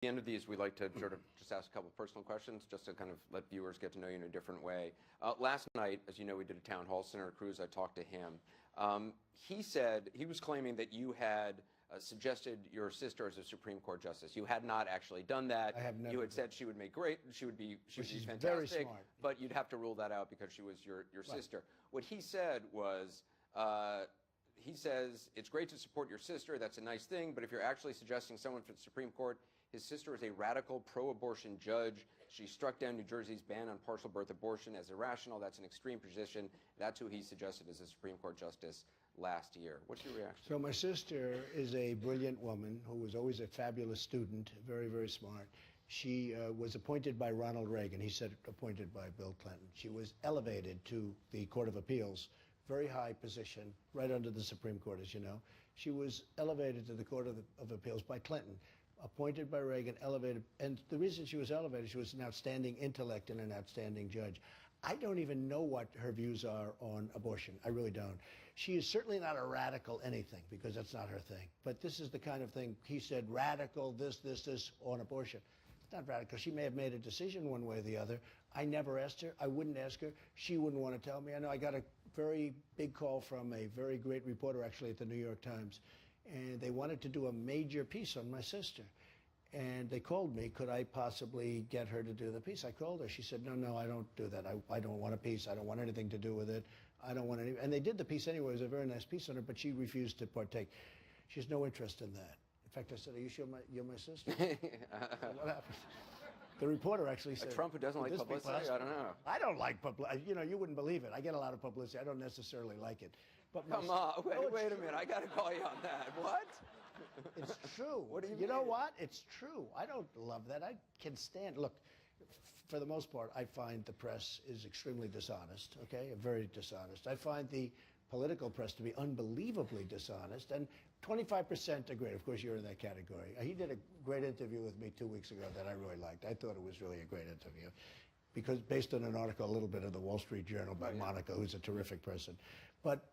the end of these, we like to sort of just ask a couple of personal questions, just to kind of let viewers get to know you in a different way. Last night, as you know, we did a town hall. Senator Cruz, I talked to him. He said he was claiming that you had suggested your sister as a Supreme Court justice. You had not actually done that. I have never. You had said she would make great. She would be fantastic. Very smart. But you'd have to rule that out because she was your sister. What he said was. He says, it's great to support your sister, that's a nice thing, but if you're actually suggesting someone for the Supreme Court, his sister is a radical pro-abortion judge. She struck down New Jersey's ban on partial birth abortion as irrational. That's an extreme position. That's who he suggested as a Supreme Court justice last year. What's your reaction? So my sister is a brilliant woman who was always a fabulous student, very, very smart. She was appointed by Ronald Reagan. He said appointed by Bill Clinton. She was elevated to the Court of Appeals. Very high position, right under the Supreme Court, as you know. She was elevated to the Court of Appeals by Clinton, appointed by Reagan, elevated. And the reason she was elevated, she was an outstanding intellect and an outstanding judge. I don't even know what her views are on abortion. I really don't. She is certainly not a radical anything, because that's not her thing. But this is the kind of thing, he said, radical, this, on abortion. It's not radical. She may have made a decision one way or the other. I never asked her. I wouldn't ask her. She wouldn't want to tell me. I know I got a very big call from a very great reporter, actually, at the New York Times. And they wanted to do a major piece on my sister. And they called me, could I possibly get her to do the piece? I called her. She said, no, I don't do that. I don't want a piece. I don't want anything to do with it. I don't want any. And they did the piece anyway. It was a very nice piece on her, but she refused to partake. She has no interest in that. In fact, I said, are you sure you're my sister? What happened? The reporter actually said, Trump, who doesn't like publicity? I don't know. I don't like publicity. You know, you wouldn't believe it. I get a lot of publicity. I don't necessarily like it. But come on, wait a minute. I got to call you on that. What? It's true. What do you mean? You know what? It's true. I don't love that. I can stand. Look, for the most part, I find the press is extremely dishonest. Okay, very dishonest. I find the political press to be unbelievably dishonest, and 25% are great. Of course, you're in that category. He did a great interview with me 2 weeks ago that I really liked. I thought it was really a great interview, because based on an article a little bit of the Wall Street Journal by Monica, who's a terrific person. But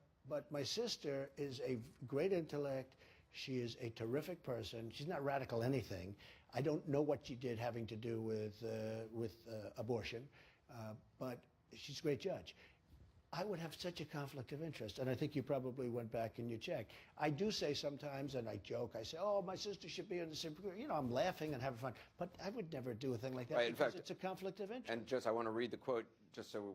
my sister is a great intellect. She is a terrific person. She's not radical anything. I don't know what she did having to do with abortion, but she's a great judge. I would have such a conflict of interest, and I think you probably went back and you checked. I do say sometimes, and I joke, I say, oh, my sister should be in the Supreme Court. You know, I'm laughing and having fun, but I would never do a thing like that, right, because in fact, it's a conflict of interest. And just, I want to read the quote, just so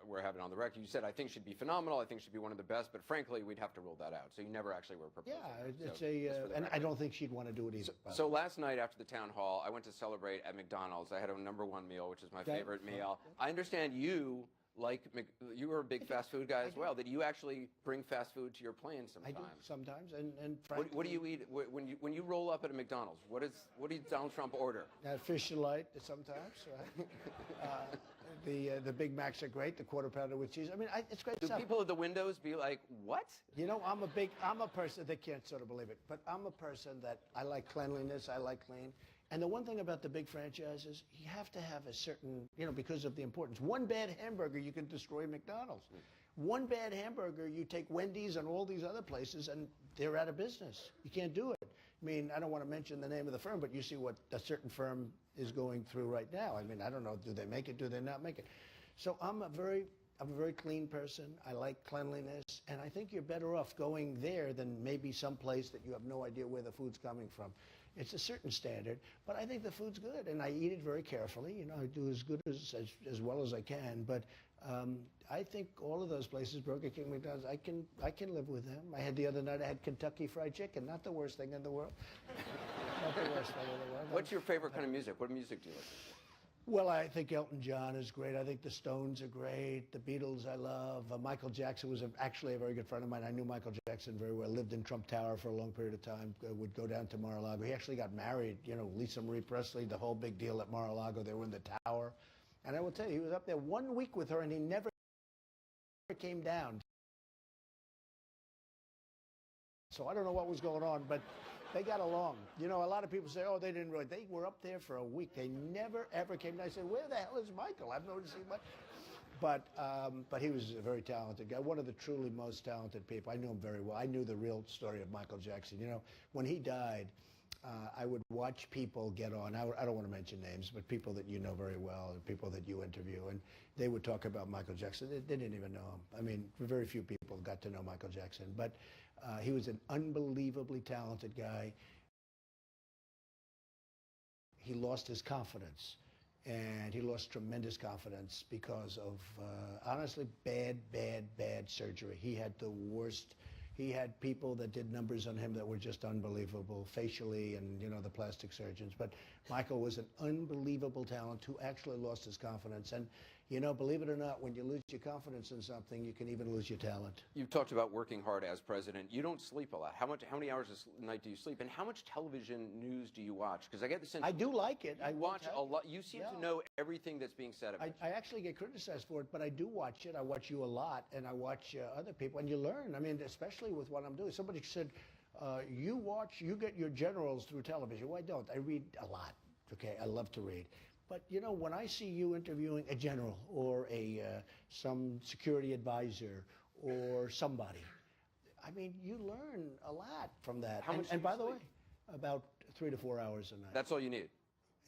we're having it on the record. You said, I think she'd be phenomenal, I think she'd be one of the best, but frankly, we'd have to rule that out. So you never actually were proposing. Yeah, it's so, and I don't think she'd want to do it either. So last night after the town hall, I went to celebrate at McDonald's. I had a #1 meal, which is my favorite meal. I understand you were a big fast food guy as well, that you actually bring fast food to your plane sometimes. I do sometimes, and frankly, what do you eat when you roll up at a McDonald's? What does Donald Trump order? Fish light sometimes, right? The Big Macs are great. The Quarter Pounder with cheese. I mean, it's great stuff. Do people at the windows be like, what? You know, I'm a person that can't sort of believe it, but I'm a person that I like cleanliness. I like clean. And the one thing about the big franchises, you have to have a certain, because of the importance. One bad hamburger, you can destroy McDonald's. One bad hamburger, you take Wendy's and all these other places, and they're out of business. You can't do it. I mean, I don't want to mention the name of the firm, but you see what a certain firm is going through right now. I mean, I don't know, do they make it, do they not make it? So I'm a very clean person. I like cleanliness, and I think you're better off going there than maybe someplace that you have no idea where the food's coming from. It's a certain standard, but I think the food's good, and I eat it very carefully. I do as good as well as I can. But I think all of those places, Burger King, McDonald's, I can live with them. I had the other night, I had Kentucky Fried Chicken, not the worst thing in the world. Not the worst thing in the world. What's your favorite kind of music? What music do you listen to? Well, I think Elton John is great. I think the Stones are great. The Beatles I love. Michael Jackson was actually a very good friend of mine. I knew Michael Jackson very well. Lived in Trump Tower for a long period of time. Would go down to Mar-a-Lago. He actually got married, Lisa Marie Presley, the whole big deal at Mar-a-Lago. They were in the tower. And I will tell you, he was up there 1 week with her, and he never came down. So I don't know what was going on, but they got along. A lot of people say, oh, they didn't really. They were up there for a week. They never, ever came down. I said, where the hell is Michael? I've never seen Michael. But he was a very talented guy, one of the truly most talented people. I knew him very well. I knew the real story of Michael Jackson. When he died, I would watch people get on. I don't want to mention names, but people that you know very well, and people that you interview, and they would talk about Michael Jackson. They didn't even know him. I mean, very few people got to know Michael Jackson, but he was an unbelievably talented guy. He lost his confidence, and he lost tremendous confidence because of, honestly, bad surgery. He had the worst. He had people that did numbers on him that were just unbelievable, facially, and, you know, the plastic surgeons. But Michael was an unbelievable talent who actually lost his confidence. And, you know, believe it or not, when you lose your confidence in something, you can even lose your talent. You've talked about working hard as president. You don't sleep a lot. How many hours a night do you sleep? And how much television news do you watch? Because I get the sense I do like it. I watch a lot. You seem to know everything that's being said about I actually get criticized for it, but I do watch it. I watch you a lot, and I watch other people, and you learn. I mean, especially with what I'm doing. Somebody said, you get your generals through television. Well, I don't. I read a lot. Okay, I love to read. But, you know, when I see you interviewing a general or some security advisor or somebody, I mean, you learn a lot from that. How much and by the way, about 3 to 4 hours a night. That's all you need?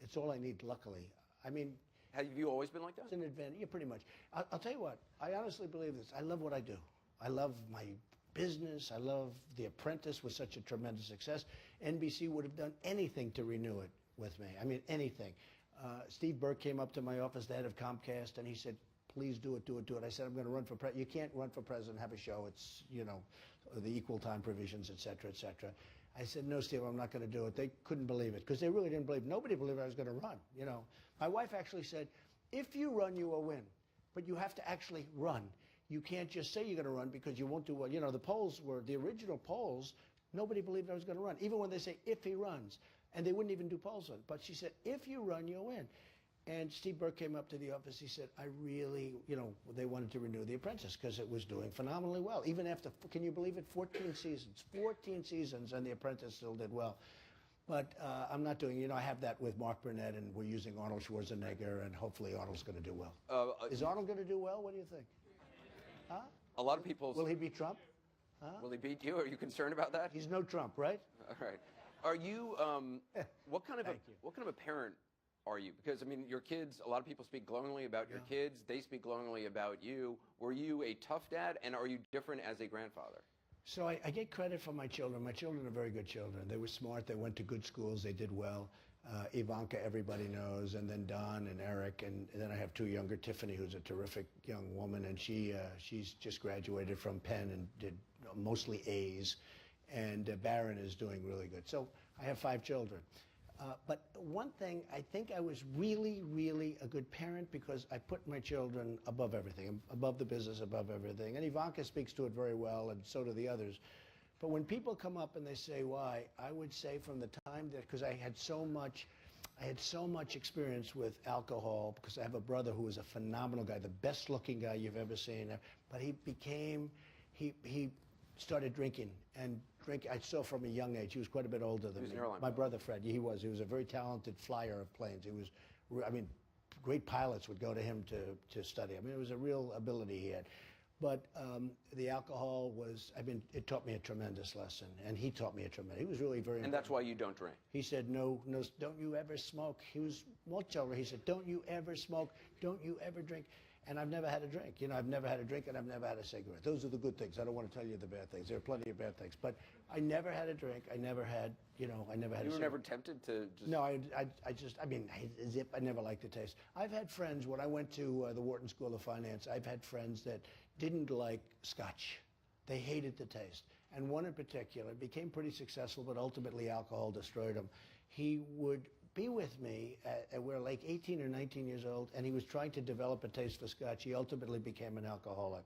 It's all I need, luckily. I mean... Have you always been like that? It's an advantage. Yeah, pretty much. I'll tell you what, I honestly believe this. I love what I do. I love my business. I love The Apprentice was such a tremendous success. NBC would have done anything to renew it with me. I mean, anything. Steve Burke came up to my office, the head of Comcast, and he said, please do it, do it, do it. I said, I'm going to run for president. You can't run for president and have a show. It's, you know, the equal time provisions, et cetera, et cetera. I said, no, Steve, I'm not going to do it. They couldn't believe it because they really didn't believe. Nobody believed I was going to run, you know. My wife actually said, if you run, you will win. But you have to actually run. You can't just say you're going to run because you won't do well. You know, the polls were, the original polls, nobody believed I was going to run. Even when they say, if he runs. And they wouldn't even do polls on it. But she said, if you run, you'll win. And Steve Burke came up to the office. He said, I really, you know, they wanted to renew The Apprentice because it was doing phenomenally well. Even after, can you believe it, 14 seasons. 14 seasons, and The Apprentice still did well. But I'm not doing, you know, I have that with Mark Burnett, and we're using Arnold Schwarzenegger, and hopefully Arnold's going to do well. Is Arnold going to do well? What do you think? Huh? A lot of people... Will he beat Trump? Huh? Will he beat you? Are you concerned about that? He's no Trump, right? All right. Are you, what kind of a parent are you? Because, I mean, your kids, a lot of people speak glowingly about your kids. They speak glowingly about you. Were you a tough dad, and are you different as a grandfather? So I get credit for my children. My children are very good children. They were smart. They went to good schools. They did well. Ivanka, everybody knows, and then Don and Eric, and then I have 2 younger, Tiffany, who's a terrific young woman, and she's just graduated from Penn and did mostly A's. And Barron is doing really good. So I have 5 children. But one thing, I think I was really, really a good parent because I put my children above everything, above the business, above everything. And Ivanka speaks to it very well, and so do the others. But when people come up and they say why, I would say from the time that, because I had so much experience with alcohol, because I have a brother who was a phenomenal guy, the best looking guy you've ever seen. But he started drinking and drinking. I saw from a young age. He was quite a bit older than me. My brother Fred, he was a very talented flyer of planes. He was, I mean, great pilots would go to him to study. I mean, it was a real ability he had. But the alcohol was, I mean, it taught me a tremendous lesson, and he taught me a tremendous. He was really very. And that's why you don't drink. He said, no, don't you ever smoke. He was much older. He said, don't you ever smoke. Don't you ever drink. And I've never had a drink. You know, I've never had a drink, and I've never had a cigarette. Those are the good things. I don't want to tell you the bad things. There are plenty of bad things. But I never had a drink. I never had, you know, I never had a cigarette. You were never tempted to just... No, I mean, zip, I never liked the taste. I've had friends, when I went to the Wharton School of Finance, I've had friends that didn't like Scotch. They hated the taste. And one in particular became pretty successful, but ultimately alcohol destroyed him. He would be with me, we're like 18 or 19 years old, and he was trying to develop a taste for Scotch. He ultimately became an alcoholic.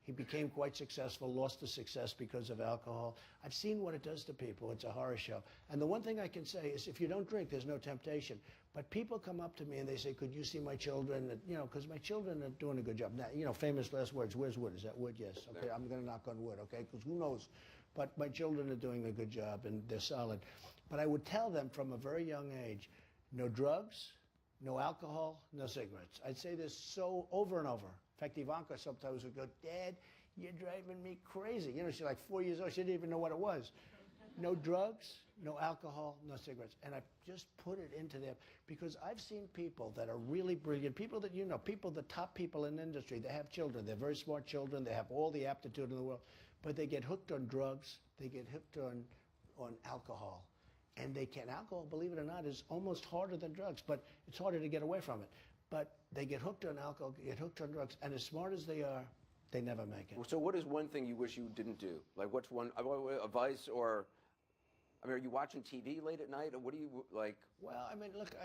He became quite successful, lost the success because of alcohol. I've seen what it does to people. It's a horror show. And the one thing I can say is if you don't drink, there's no temptation. But people come up to me and they say, could you see my children? You know, because my children are doing a good job. Now, you know, famous last words, where's wood? Is that wood? Yes. Okay, I'm going to knock on wood, okay? Because who knows? But my children are doing a good job, and they're solid. But I would tell them from a very young age, no drugs, no alcohol, no cigarettes. I'd say this so over and over. In fact, Ivanka sometimes would go, Dad, you're driving me crazy. You know, she's like 4 years old. She didn't even know what it was. no drugs, no alcohol, no cigarettes. And I just put it into them because I've seen people that are really brilliant, people that you know, people, the top people in the industry, they have children, they're very smart children, they have all the aptitude in the world, but they get hooked on drugs, they get hooked on alcohol. And they can, alcohol, believe it or not, is almost harder than drugs, but it's harder to get away from it. But they get hooked on alcohol, get hooked on drugs, and as smart as they are, they never make it. So what is one thing you wish you didn't do? Like what's one, a vice or, I mean, are you watching TV late at night or what do you like? Well, I mean, look,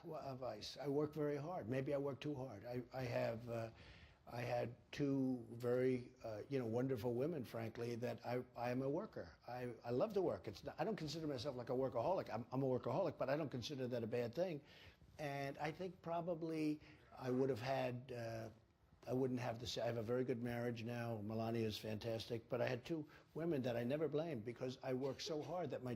well, a vice. I work very hard. Maybe I work too hard. I had two very, wonderful women, frankly, that I am a worker. I love to work. I don't consider myself like a workaholic. I'm a workaholic, but I don't consider that a bad thing. And I think probably I would have had, I wouldn't have the, I have a very good marriage now. Melania is fantastic, but I had two women that I never blamed because I worked so hard that my